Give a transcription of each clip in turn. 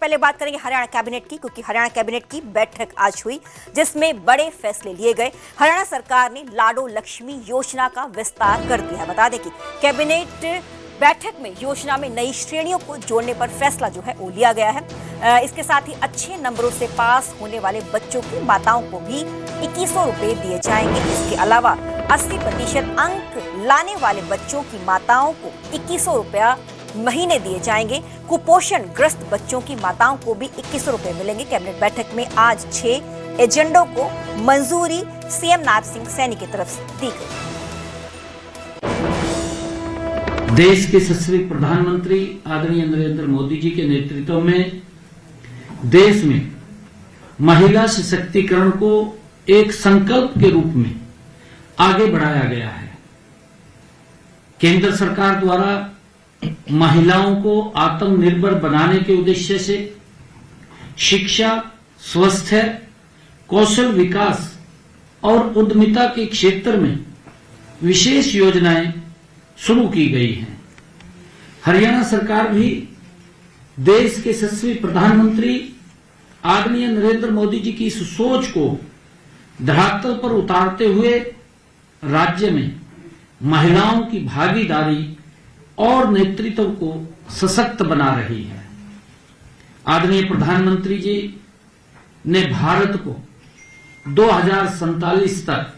पहले बात करेंगे हरियाणा कैबिनेट की, क्योंकि हरियाणा कैबिनेट की बैठक आज हुई जिसमें बड़े फैसले लिए गए। हरियाणा सरकार ने लाडो लक्ष्मी योजना का विस्तार कर दिया है। बता दें कि कैबिनेट बैठक में योजना में नई श्रेणियों को जोड़ने पर फैसला जो है वो लिया गया है। इसके साथ ही अच्छे नंबरों से पास होने वाले बच्चों की माताओं को भी 2100 रुपए दिए जाएंगे। इसके अलावा 80% अंक लाने वाले बच्चों की माताओं को 2100 रुपया महीने दिए जाएंगे। कुपोषण ग्रस्त बच्चों की माताओं को भी 2100 रुपए मिलेंगे। कैबिनेट बैठक में आज 6 एजेंडों को मंजूरी सीएम नायब सिंह सैनी की तरफ से दी गई। देश के यशस्वी प्रधानमंत्री आदरणीय नरेंद्र मोदी जी के नेतृत्व में देश में महिला सशक्तिकरण को एक संकल्प के रूप में आगे बढ़ाया गया है। केंद्र सरकार द्वारा महिलाओं को आत्मनिर्भर बनाने के उद्देश्य से शिक्षा, स्वास्थ्य, कौशल विकास और उद्यमिता के क्षेत्र में विशेष योजनाएं शुरू की गई हैं। हरियाणा सरकार भी देश के यशस्वी प्रधानमंत्री आदरणीय नरेंद्र मोदी जी की इस सोच को धरातल पर उतारते हुए राज्य में महिलाओं की भागीदारी और नेतृत्व को सशक्त बना रही है। आदरणीय प्रधानमंत्री जी ने भारत को 2047 तक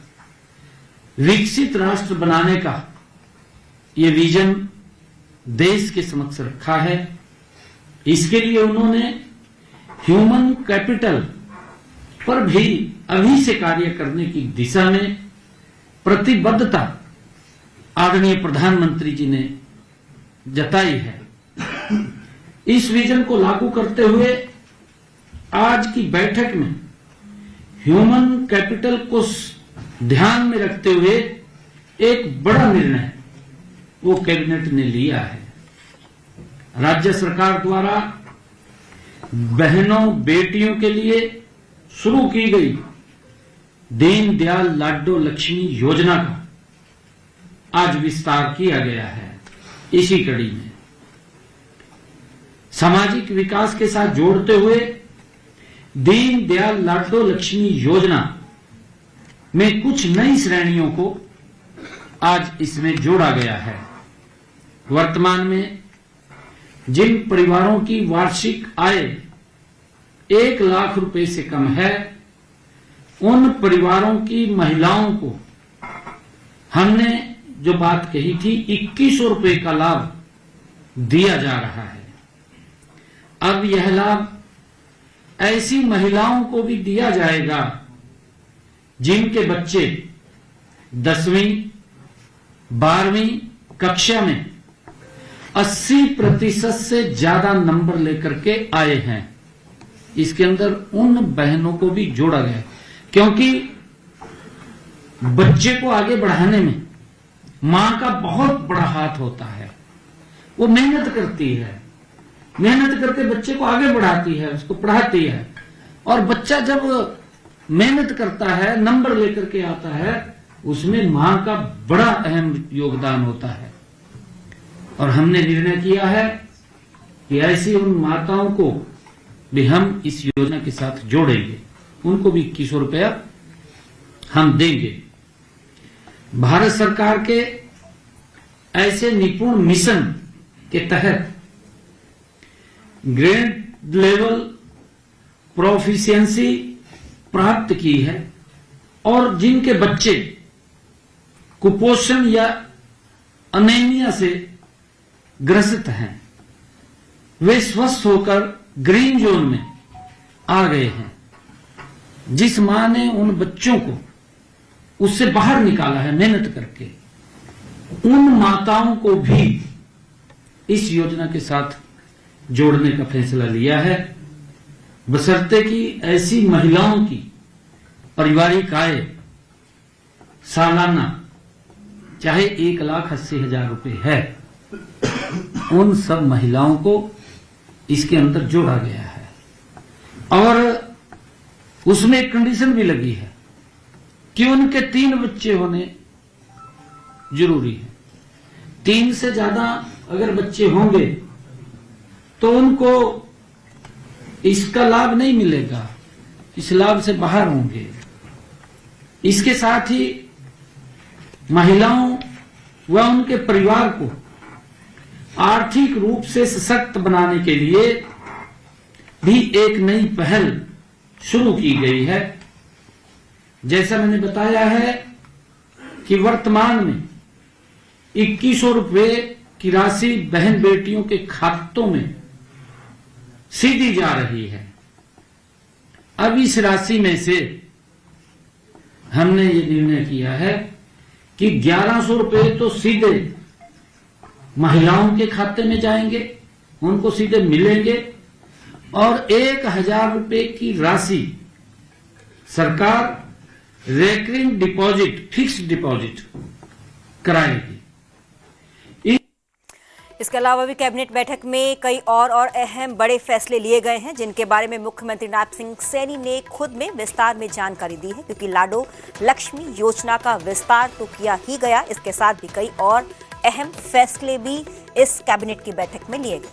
विकसित राष्ट्र बनाने का ये विजन देश के समक्ष रखा है। इसके लिए उन्होंने ह्यूमन कैपिटल पर भी अभी से कार्य करने की दिशा में प्रतिबद्धता आदरणीय प्रधानमंत्री जी ने जताई है। इस विजन को लागू करते हुए आज की बैठक में ह्यूमन कैपिटल को ध्यान में रखते हुए एक बड़ा निर्णय वो कैबिनेट ने लिया है। राज्य सरकार द्वारा बहनों बेटियों के लिए शुरू की गई दीनदयाल लाडो लक्ष्मी योजना का आज विस्तार किया गया है। इसी कड़ी में सामाजिक विकास के साथ जोड़ते हुए दीनदयाल लाडो लक्ष्मी योजना में कुछ नई श्रेणियों को आज इसमें जोड़ा गया है। वर्तमान में जिन परिवारों की वार्षिक आय 1 लाख रुपए से कम है, उन परिवारों की महिलाओं को हमने जो बात कही थी 2100 रुपए का लाभ दिया जा रहा है। अब यह लाभ ऐसी महिलाओं को भी दिया जाएगा जिनके बच्चे 10वीं 12वीं कक्षा में 80% से ज्यादा नंबर लेकर के आए हैं। इसके अंदर उन बहनों को भी जोड़ा गया, क्योंकि बच्चे को आगे बढ़ाने में मां का बहुत बड़ा हाथ होता है। वो मेहनत करती है, मेहनत करके बच्चे को आगे बढ़ाती है, उसको पढ़ाती है, और बच्चा जब मेहनत करता है, नंबर लेकर के आता है, उसमें मां का बड़ा अहम योगदान होता है। और हमने निर्णय किया है कि ऐसी उन माताओं को भी हम इस योजना के साथ जोड़ेंगे, उनको भी 2100 रुपया हम देंगे। भारत सरकार के ऐसे निपुण मिशन के तहत ग्रेड लेवल प्रोफिशिएंसी प्राप्त की है, और जिनके बच्चे कुपोषण या अनीमिया से ग्रसित हैं, वे स्वस्थ होकर ग्रीन जोन में आ गए हैं। जिस मां ने उन बच्चों को उससे बाहर निकाला है मेहनत करके, उन माताओं को भी इस योजना के साथ जोड़ने का फैसला लिया है, बशर्ते कि ऐसी महिलाओं की पारिवारिक आय सालाना चाहे 1,80,000 रुपए है, उन सब महिलाओं को इसके अंदर जोड़ा गया है। और उसमें एक कंडीशन भी लगी है कि उनके 3 बच्चे होने जरूरी है। 3 से ज्यादा अगर बच्चे होंगे तो उनको इसका लाभ नहीं मिलेगा, इस लाभ से बाहर होंगे। इसके साथ ही महिलाओं व उनके परिवार को आर्थिक रूप से सशक्त बनाने के लिए भी एक नई पहल शुरू की गई है। जैसा मैंने बताया है कि वर्तमान में 2100 रुपये की राशि बहन बेटियों के खातों में सीधी जा रही है। अब इस राशि में से हमने ये निर्णय किया है कि 1100 रुपये तो सीधे महिलाओं के खाते में जाएंगे, उनको सीधे मिलेंगे, और 1000 रुपये की राशि सरकार रेकरिंग डिपॉजिट, फिक्स्ड डिपॉजिट कराएगी। इसके अलावा भी कैबिनेट बैठक में कई और अहम बड़े फैसले लिए गए हैं, जिनके बारे में मुख्यमंत्री नाथ सिंह सैनी ने खुद में विस्तार में जानकारी दी है, क्योंकि लाडो लक्ष्मी योजना का विस्तार तो किया ही गया, इसके साथ भी कई और अहम फैसले भी इस कैबिनेट की बैठक में लिए गए।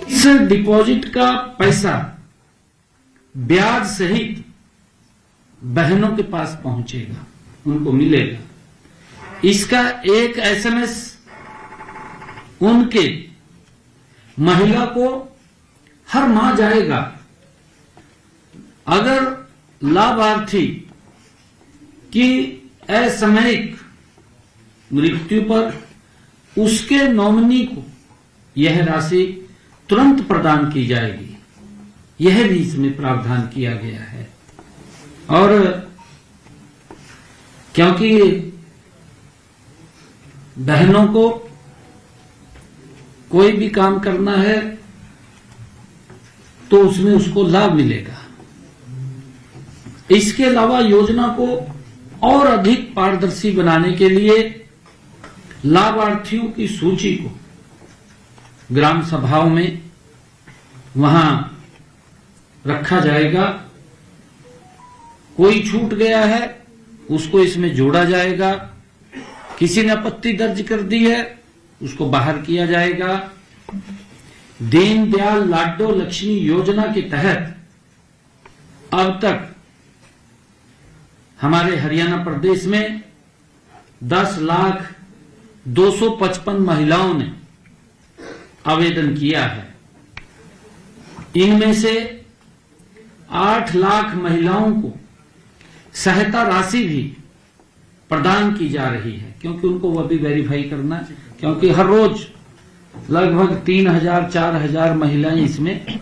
इस डिपॉजिट का पैसा ब्याज सहित बहनों के पास पहुंचेगा, उनको मिलेगा। इसका एक SMS उनके महिला को हर माह जाएगा। अगर लाभार्थी की असामयिक मृत्यु पर उसके नॉमिनी को यह राशि तुरंत प्रदान की जाएगी, यह भी इसमें प्रावधान किया गया है। और क्योंकि बहनों को कोई भी काम करना है तो उसमें उसको लाभ मिलेगा। इसके अलावा योजना को और अधिक पारदर्शी बनाने के लिए लाभार्थियों की सूची को ग्राम सभाओं में वहां रखा जाएगा। कोई छूट गया है उसको इसमें जोड़ा जाएगा, किसी ने आपत्ति दर्ज कर दी है उसको बाहर किया जाएगा। दीनदयाल लाडो लक्ष्मी योजना के तहत अब तक हमारे हरियाणा प्रदेश में 10,255 महिलाओं ने आवेदन किया है। इनमें से 8 लाख महिलाओं को सहायता राशि भी प्रदान की जा रही है, क्योंकि उनको वह भी वेरीफाई करना है, क्योंकि हर रोज लगभग 3000-4000 महिलाएं इसमें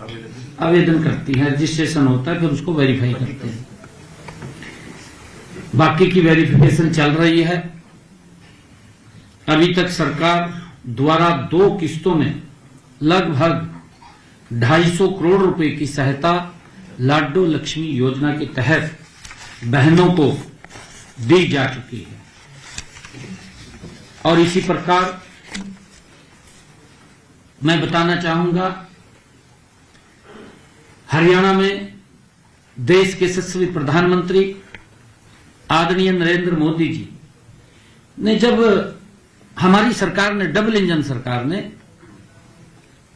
आवेदन करती हैं। रजिस्ट्रेशन होता है, फिर उसको वेरीफाई करते हैं। बाकी की वेरिफिकेशन चल रही है। अभी तक सरकार द्वारा 2 किस्तों में लगभग 250 करोड़ रुपए की सहायता लाडो लक्ष्मी योजना के तहत बहनों को दी जा चुकी है। और इसी प्रकार मैं बताना चाहूंगा, हरियाणा में देश के यशस्वी प्रधानमंत्री आदरणीय नरेंद्र मोदी जी ने, जब हमारी सरकार ने, डबल इंजन सरकार ने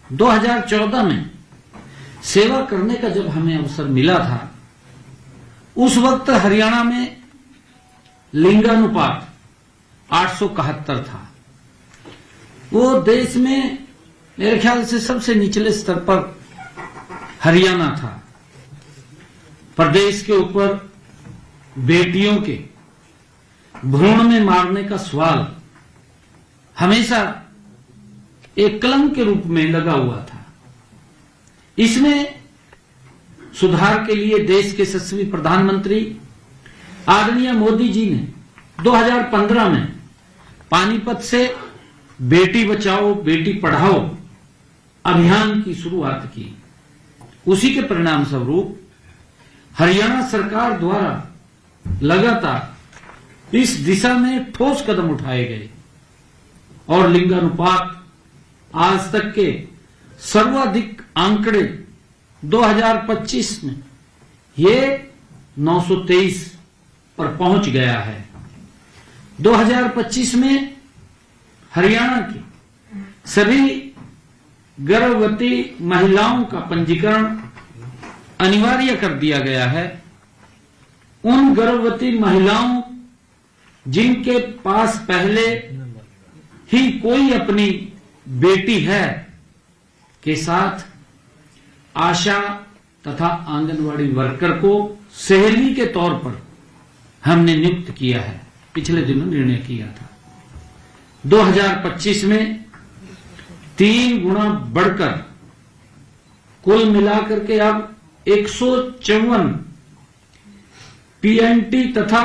2014 में सेवा करने का जब हमें अवसर मिला था, उस वक्त हरियाणा में लिंगानुपात 871 था। वो देश में मेरे ख्याल से सबसे निचले स्तर पर हरियाणा था। प्रदेश के ऊपर बेटियों के भ्रूण में मारने का सवाल हमेशा एक कलंक के रूप में लगा हुआ था। इसमें सुधार के लिए देश के यशस्वी प्रधानमंत्री आदरणीय मोदी जी ने 2015 में पानीपत से बेटी बचाओ बेटी पढ़ाओ अभियान की शुरुआत की। उसी के परिणाम स्वरूप हरियाणा सरकार द्वारा लगातार इस दिशा में ठोस कदम उठाए गए और लिंगानुपात आज तक के सर्वाधिक आंकड़े 2025 में ये 923 पर पहुंच गया है। 2025 में हरियाणा की सभी गर्भवती महिलाओं का पंजीकरण अनिवार्य कर दिया गया है। उन गर्भवती महिलाओं जिनके पास पहले ही कोई अपनी बेटी है के साथ आशा तथा आंगनवाड़ी वर्कर को सहेली के तौर पर हमने नियुक्त किया है। पिछले दिनों निर्णय किया था। 2025 में 3 गुना बढ़कर कुल मिलाकर के अब 154 पीएनटी तथा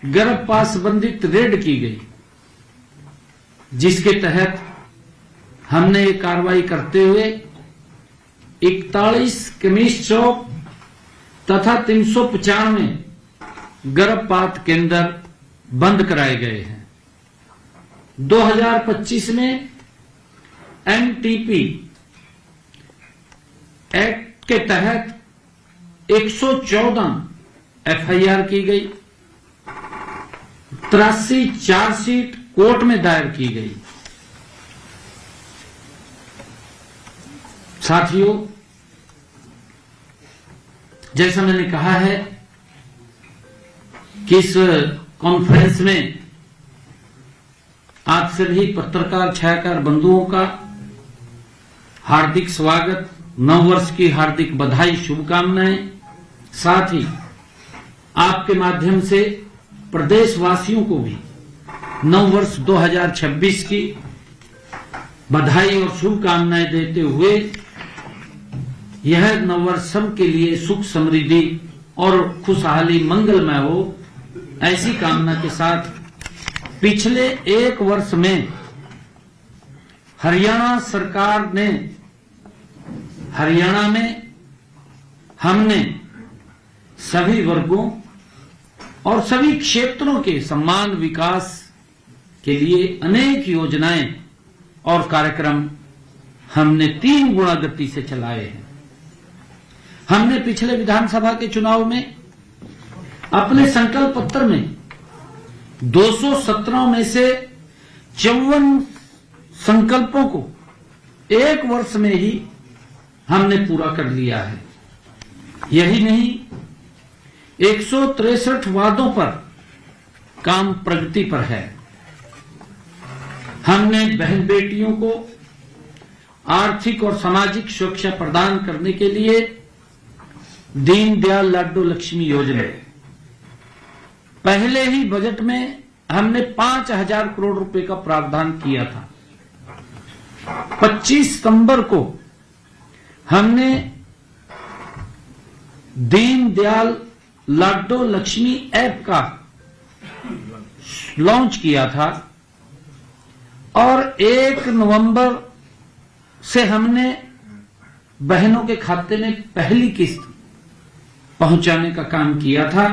गर्भपात संबंधित रेड की गई, जिसके तहत हमने ये कार्रवाई करते हुए 41 केमिस्ट शॉप तथा 395 गर्भपात केंद्र बंद कराए गए हैं। 2025 में एनटीपी एक्ट के तहत 114 एफआईआर की गई, 83 चार्जशीट कोर्ट में दायर की गई। साथियों, जैसा मैंने कहा है कि इस कॉन्फ्रेंस में आप सभी पत्रकार छायाकार बंधुओं का हार्दिक स्वागत, नववर्ष की हार्दिक बधाई, शुभकामनाएं। साथ ही आपके माध्यम से प्रदेशवासियों को भी नववर्ष 2026 की बधाई और शुभकामनाएं देते हुए यह नववर्ष सबके लिए सुख समृद्धि और खुशहाली मंगलमय हो, ऐसी कामना के साथ पिछले 1 वर्ष में हरियाणा सरकार ने हरियाणा में हमने सभी वर्गों और सभी क्षेत्रों के समान विकास के लिए अनेक योजनाएं और कार्यक्रम हमने 3 गुना गति से चलाए हैं। हमने पिछले विधानसभा के चुनाव में अपने संकल्प पत्र में 217 में से 54 संकल्पों को 1 वर्ष में ही हमने पूरा कर लिया है। यही नहीं, 163 वादों पर काम प्रगति पर है। हमने बहन बेटियों को आर्थिक और सामाजिक सुरक्षा प्रदान करने के लिए दीनदयाल लाडो लक्ष्मी योजना, पहले ही बजट में हमने 5,000 करोड़ रुपए का प्रावधान किया था। 25 सितंबर को हमने दीनदयाल लाडो लक्ष्मी ऐप का लॉन्च किया था और 1 नवंबर से हमने बहनों के खाते में पहली किस्त पहुंचाने का काम किया था।